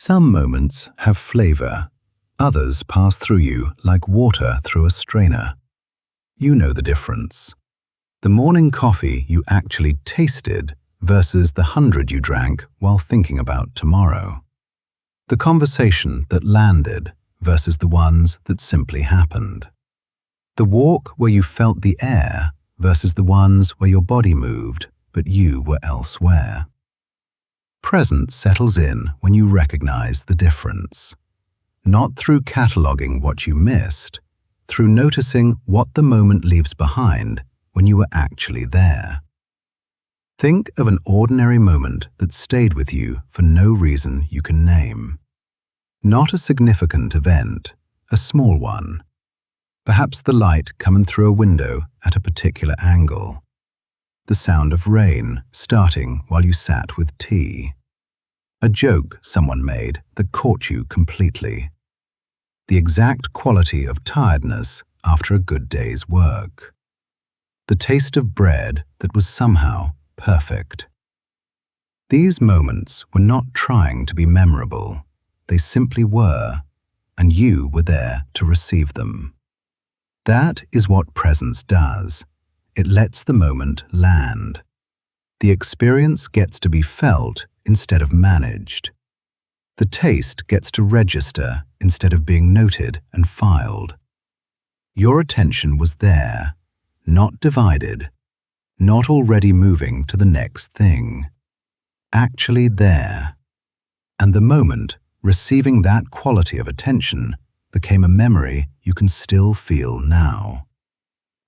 Some moments have flavor. Others pass through you like water through a strainer. You know the difference. The morning coffee you actually tasted versus the 100 you drank while thinking about tomorrow. The conversation that landed versus the ones that simply happened. The walk where you felt the air versus the ones where your body moved but you were elsewhere. Presence settles in when you recognize the difference. Not through cataloging what you missed, through noticing what the moment leaves behind when you were actually there. Think of an ordinary moment that stayed with you for no reason you can name. Not a significant event, a small one. Perhaps the light coming through a window at a particular angle. The sound of rain starting while you sat with tea. A joke someone made that caught you completely. The exact quality of tiredness after a good day's work. The taste of bread that was somehow perfect. These moments were not trying to be memorable. They simply were, and you were there to receive them. That is what presence does. It lets the moment land. The experience gets to be felt instead of managed. The taste gets to register instead of being noted and filed. Your attention was there, not divided, not already moving to the next thing. Actually there. And the moment receiving that quality of attention became a memory you can still feel now.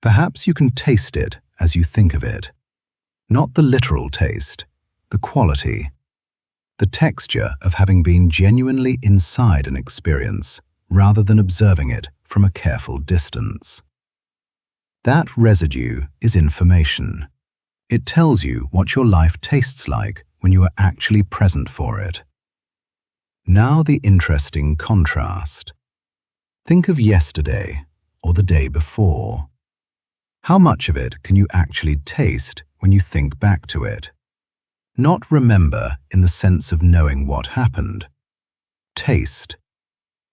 Perhaps you can taste it as you think of it. Not the literal taste, the quality. The texture of having been genuinely inside an experience rather than observing it from a careful distance. That residue is information. It tells you what your life tastes like when you are actually present for it. Now the interesting contrast. Think of yesterday or the day before. How much of it can you actually taste when you think back to it? Not remember in the sense of knowing what happened. Taste.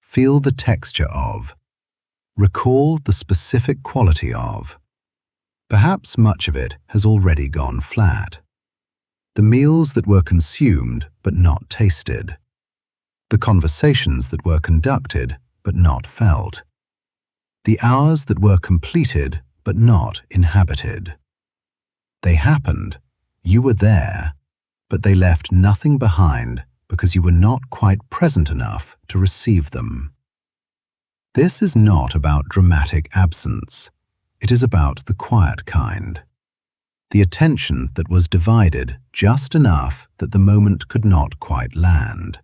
Feel the texture of. Recall the specific quality of. Perhaps much of it has already gone flat. The meals that were consumed but not tasted. The conversations that were conducted but not felt. The hours that were completed but not inhabited. They happened, you were there, but they left nothing behind because you were not quite present enough to receive them. This is not about dramatic absence. It is about the quiet kind. The attention that was divided just enough that the moment could not quite land.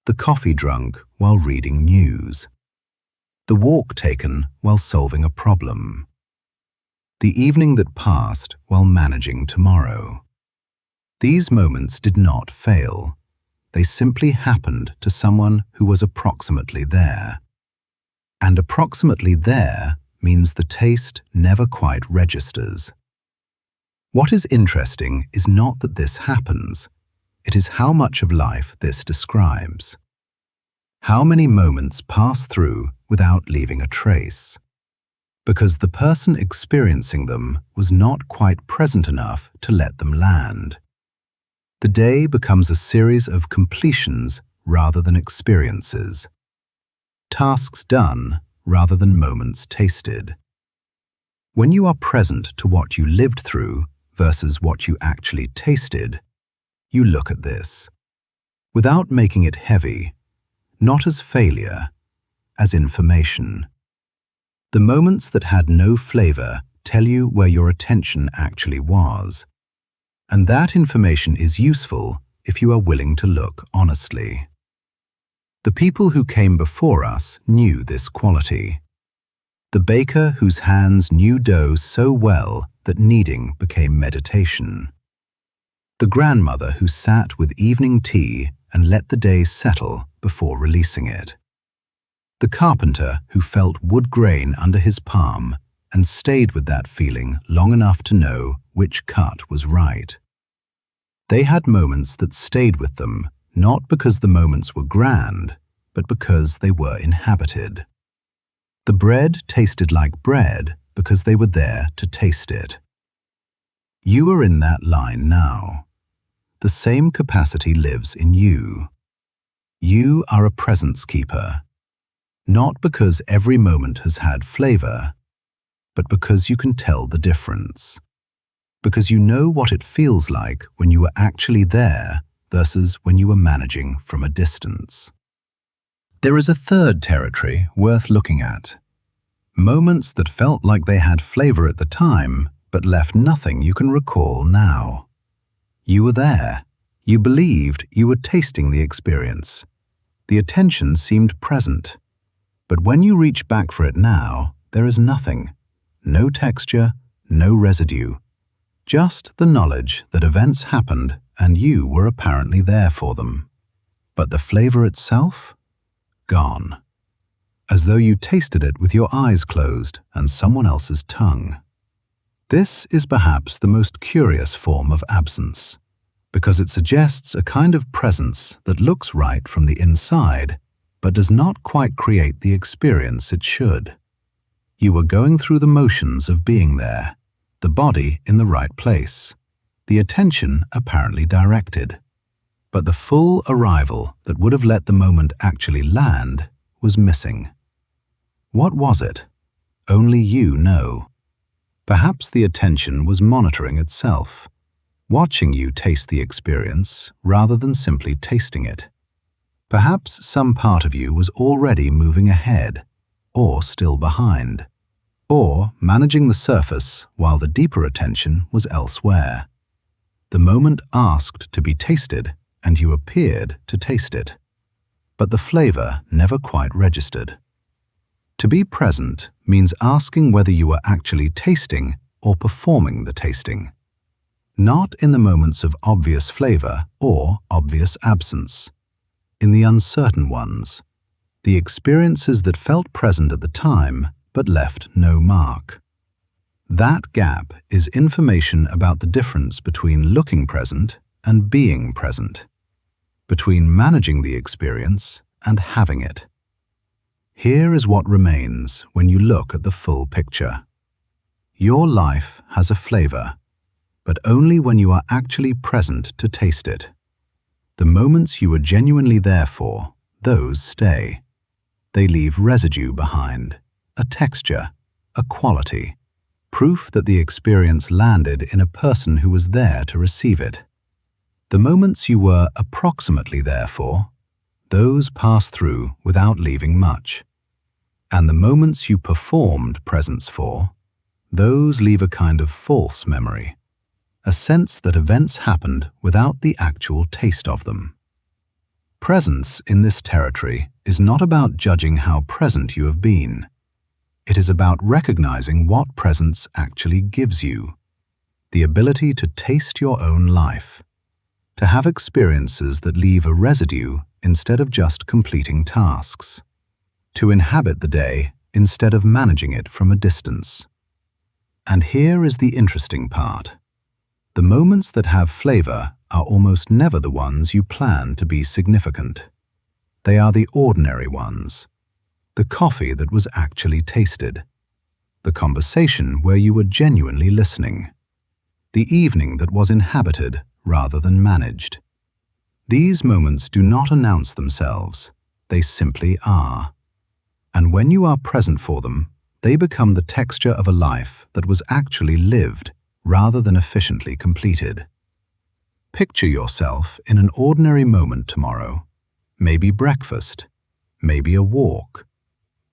The coffee drunk while reading news. The walk taken while solving a problem. The evening that passed while managing tomorrow. These moments did not fail. They simply happened to someone who was approximately there. And approximately there means the taste never quite registers. What is interesting is not that this happens. It is how much of life this describes. How many moments pass through without leaving a trace. Because the person experiencing them was not quite present enough to let them land. The day becomes a series of completions rather than experiences. Tasks done rather than moments tasted. When you are present to what you lived through versus what you actually tasted, you look at this. Without making it heavy, not as failure, as information. The moments that had no flavor tell you where your attention actually was. And that information is useful if you are willing to look honestly. The people who came before us knew this quality. The baker whose hands knew dough so well that kneading became meditation. The grandmother who sat with evening tea and let the day settle before releasing it. The carpenter who felt wood grain under his palm and stayed with that feeling long enough to know which cut was right. They had moments that stayed with them, not because the moments were grand, but because they were inhabited. The bread tasted like bread because they were there to taste it. You are in that line now. The same capacity lives in you. You are a presence keeper, not because every moment has had flavor, but because you can tell the difference. Because you know what it feels like when you are actually there versus when you are managing from a distance. There is a third territory worth looking at. Moments that felt like they had flavor at the time, but left nothing you can recall now. You were there. You believed you were tasting the experience. The attention seemed present. But when you reach back for it now, there is nothing. No texture, no residue. Just the knowledge that events happened and you were apparently there for them. But the flavor itself? Gone. As though you tasted it with your eyes closed and someone else's tongue. This is perhaps the most curious form of absence, because it suggests a kind of presence that looks right from the inside, but does not quite create the experience it should. You were going through the motions of being there, the body in the right place, the attention apparently directed. But the full arrival that would have let the moment actually land was missing. What was it? Only you know. Perhaps the attention was monitoring itself, watching you taste the experience rather than simply tasting it. Perhaps some part of you was already moving ahead, or still behind, or managing the surface while the deeper attention was elsewhere. The moment asked to be tasted, and you appeared to taste it. But the flavor never quite registered. To be present means asking whether you are actually tasting or performing the tasting. Not in the moments of obvious flavor or obvious absence. In the uncertain ones. The experiences that felt present at the time but left no mark. That gap is information about the difference between looking present and being present. Between managing the experience and having it. Here is what remains when you look at the full picture. Your life has a flavor, but only when you are actually present to taste it. The moments you were genuinely there for, those stay. They leave residue behind, a texture, a quality, proof that the experience landed in a person who was there to receive it. The moments you were approximately there for, those pass through without leaving much. And the moments you performed presence for, those leave a kind of false memory, a sense that events happened without the actual taste of them. Presence in this territory is not about judging how present you have been. It is about recognizing what presence actually gives you, the ability to taste your own life, to have experiences that leave a residue instead of just completing tasks, to inhabit the day instead of managing it from a distance. And here is the interesting part. The moments that have flavor are almost never the ones you plan to be significant. They are the ordinary ones. The coffee that was actually tasted. The conversation where you were genuinely listening. The evening that was inhabited rather than managed. These moments do not announce themselves. They simply are. And when you are present for them, they become the texture of a life that was actually lived rather than efficiently completed. Picture yourself in an ordinary moment tomorrow. Maybe breakfast, maybe a walk,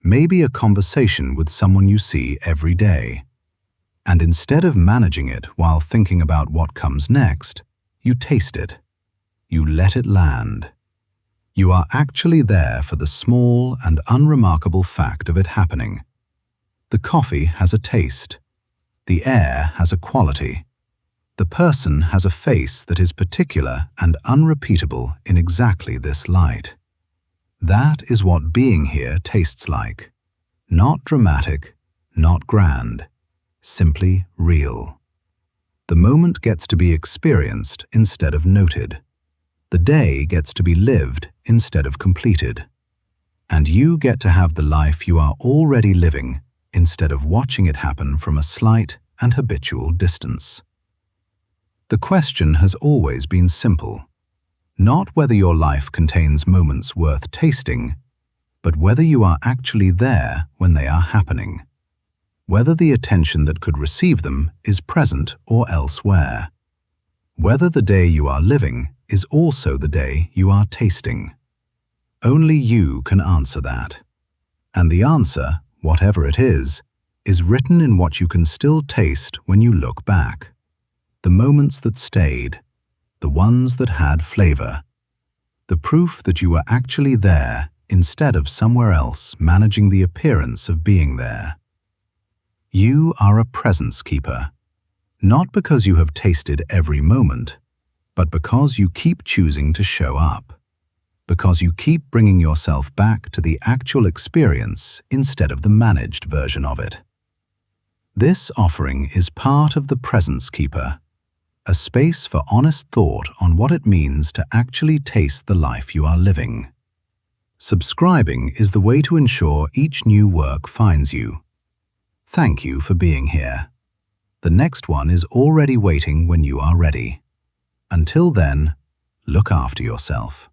maybe a conversation with someone you see every day. And instead of managing it while thinking about what comes next, you taste it. You let it land. You are actually there for the small and unremarkable fact of it happening. The coffee has a taste. The air has a quality. The person has a face that is particular and unrepeatable in exactly this light. That is what being here tastes like. Not dramatic, not grand, simply real. The moment gets to be experienced instead of noted. The day gets to be lived instead of completed. And you get to have the life you are already living instead of watching it happen from a slight and habitual distance. The question has always been simple. Not whether your life contains moments worth tasting, but whether you are actually there when they are happening. Whether the attention that could receive them is present or elsewhere. Whether the day you are living is also the day you are tasting. Only you can answer that. And the answer, whatever it is written in what you can still taste when you look back. The moments that stayed, the ones that had flavor. The proof that you were actually there instead of somewhere else managing the appearance of being there. You are a presence keeper, not because you have tasted every moment, but because you keep choosing to show up, because you keep bringing yourself back to the actual experience instead of the managed version of it. This offering is part of the Presence Keeper, a space for honest thought on what it means to actually taste the life you are living. Subscribing is the way to ensure each new work finds you. Thank you for being here. The next one is already waiting when you are ready. Until then, look after yourself.